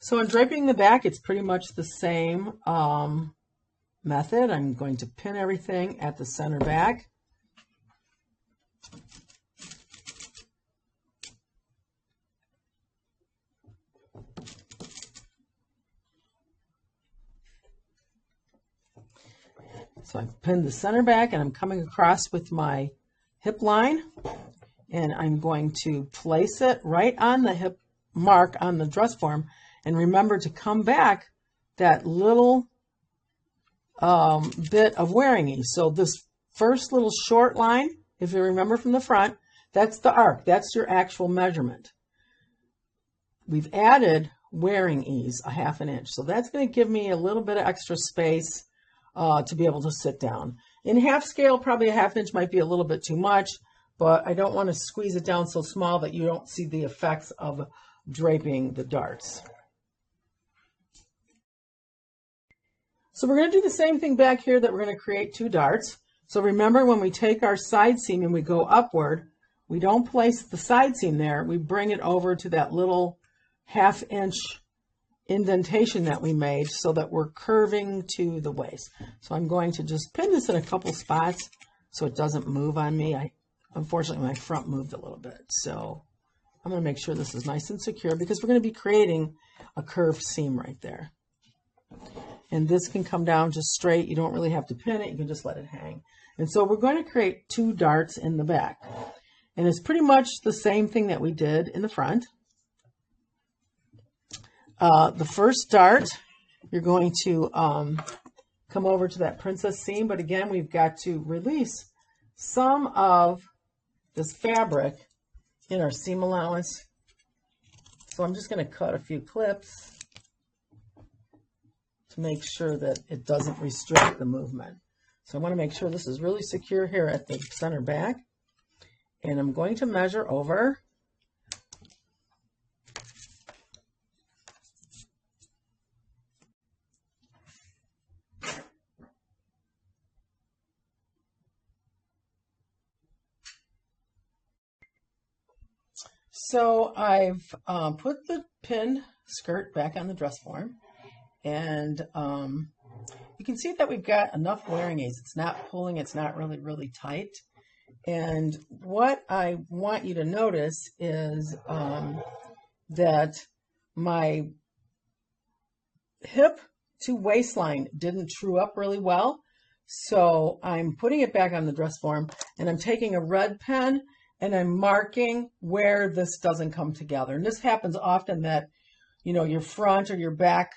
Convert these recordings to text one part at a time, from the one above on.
So in draping the back, it's pretty much the same method. I'm going to pin everything at the center back. So I've pinned the center back and I'm coming across with my hip line and I'm going to place it right on the hip mark on the dress form. And remember to come back that little bit of wearing ease. So this first little short line, if you remember from the front, that's the arc. That's your actual measurement. We've added wearing ease, a 1/2 inch. So that's going to give me a little bit of extra space to be able to sit down. In half scale, probably a 1/2 inch might be a little bit too much, but I don't want to squeeze it down so small that you don't see the effects of draping the darts. So we're going to do the same thing back here that we're going to create 2 darts. So remember, when we take our side seam and we go upward, we don't place the side seam there. We bring it over to that little 1/2 inch indentation that we made so that we're curving to the waist. So I'm going to just pin this in a couple spots so it doesn't move on me. Unfortunately, my front moved a little bit. So I'm going to make sure this is nice and secure because we're going to be creating a curved seam right there. And this can come down just straight. You don't really have to pin it. You can just let it hang. And so we're going to create 2 darts in the back. And it's pretty much the same thing that we did in the front. The first dart, you're going to come over to that princess seam. But again, we've got to release some of this fabric in our seam allowance. So I'm just going to cut a few clips to make sure that it doesn't restrict the movement. So I want to make sure this is really secure here at the center back. And I'm going to measure over. So I've put the pinned skirt back on the dress form. And you can see that we've got enough wearing ease. It's not pulling, it's not really tight. And what I want you to notice is that my hip to waistline didn't true up really well. So I'm putting it back on the dress form and I'm taking a red pen and I'm marking where this doesn't come together. And this happens often that, you know, your front or your back,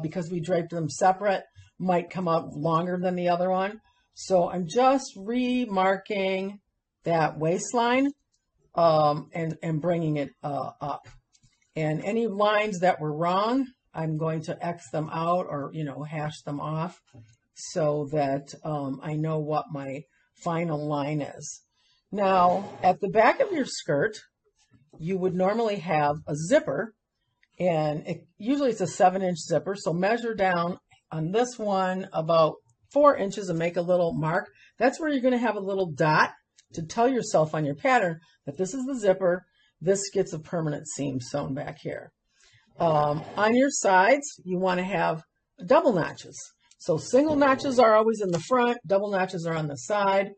because we draped them separate, might come out longer than the other one. So I'm just remarking that waistline and bringing it up. And any lines that were wrong, I'm going to X them out or, you know, hash them off so that I know what my final line is. Now, at the back of your skirt, you would normally have a zipper, and usually it's a 7-inch zipper. So measure down on this one about 4 inches and make a little mark. That's where you're going to have a little dot to tell yourself on your pattern that this is the zipper. This gets a permanent seam sewn back here. On your sides, you want to have double notches. So single notches are always in the front, double notches are on the side.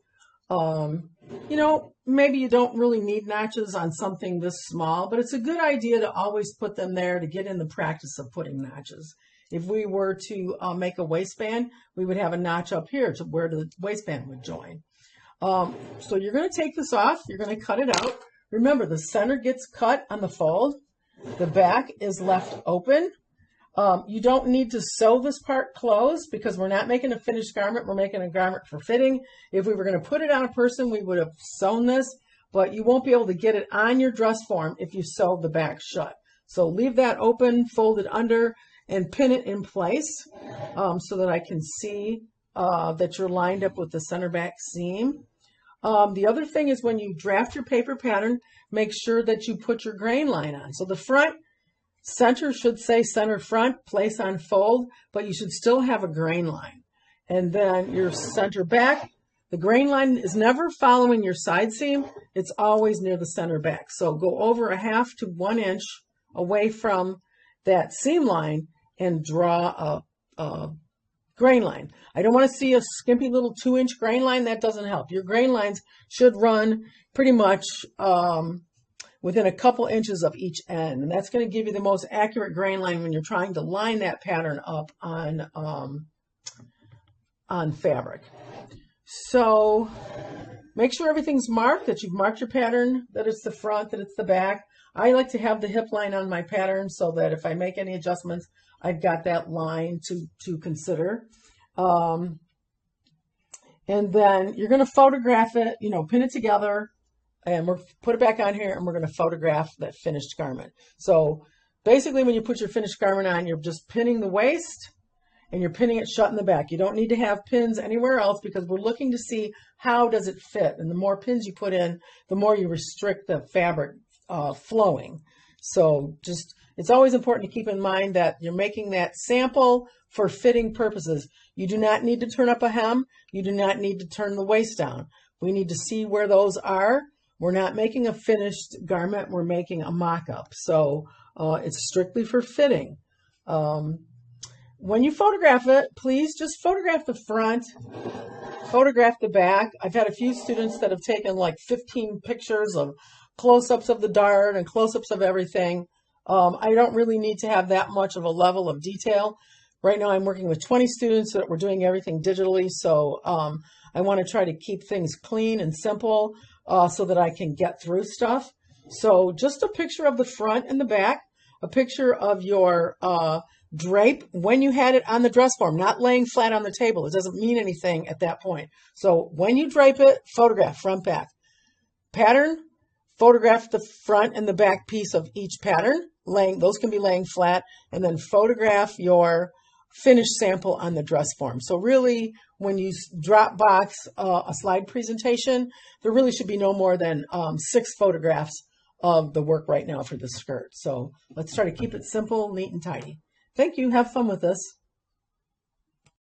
You know, maybe you don't really need notches on something this small, but it's a good idea to always put them there to get in the practice of putting notches. If we were to make a waistband, we would have a notch up here to where the waistband would join. So you're going to take this off. You're going to cut it out. Remember, the center gets cut on the fold. The back is left open. You don't need to sew this part closed because we're not making a finished garment. We're making a garment for fitting. If we were going to put it on a person, we would have sewn this, but you won't be able to get it on your dress form if you sew the back shut. So leave that open, fold it under, and pin it in place so that I can see that you're lined up with the center back seam. The other thing is when you draft your paper pattern, make sure that you put your grain line on. So the front center should say center front, place on fold, but you should still have a grain line. And then your center back, the grain line is never following your side seam. It's always near the center back. So go over a 1/2 to 1 inch away from that seam line and draw a grain line. I don't want to see a skimpy little 2-inch grain line. That doesn't help. Your grain lines should run pretty much within a couple inches of each end. And that's going to give you the most accurate grain line when you're trying to line that pattern up on fabric. So make sure everything's marked, that you've marked your pattern, that it's the front, that it's the back. I like to have the hip line on my pattern so that if I make any adjustments, I've got that line to consider. And then you're going to photograph it, pin it together, and we'll put it back on here, and we're going to photograph that finished garment. So basically when you put your finished garment on, you're just pinning the waist and you're pinning it shut in the back. You don't need to have pins anywhere else because we're looking to see how does it fit. And the more pins you put in, the more you restrict the fabric flowing. So it's always important to keep in mind that you're making that sample for fitting purposes. You do not need to turn up a hem. You do not need to turn the waist down. We need to see where those are. We're not making a finished garment. We're making a mock-up. So it's strictly for fitting. When you photograph it, please just photograph the front, photograph the back. I've had a few students that have taken like 15 pictures of close-ups of the dart and close-ups of everything. I don't really need to have that much of a level of detail. Right now I'm working with 20 students that we're doing everything digitally, so I want to try to keep things clean and simple so that I can get through stuff. So just a picture of the front and the back, a picture of your drape when you had it on the dress form, not laying flat on the table. It doesn't mean anything at that point. So when you drape it, photograph front, back. Pattern, photograph the front and the back piece of each pattern. Those can be laying flat, and then photograph your finished sample on the dress form. So really, when you drop box a slide presentation, there really should be no more than 6 photographs of the work right now for the skirt. So let's try to keep it simple, neat, and tidy. Thank you. Have fun with this.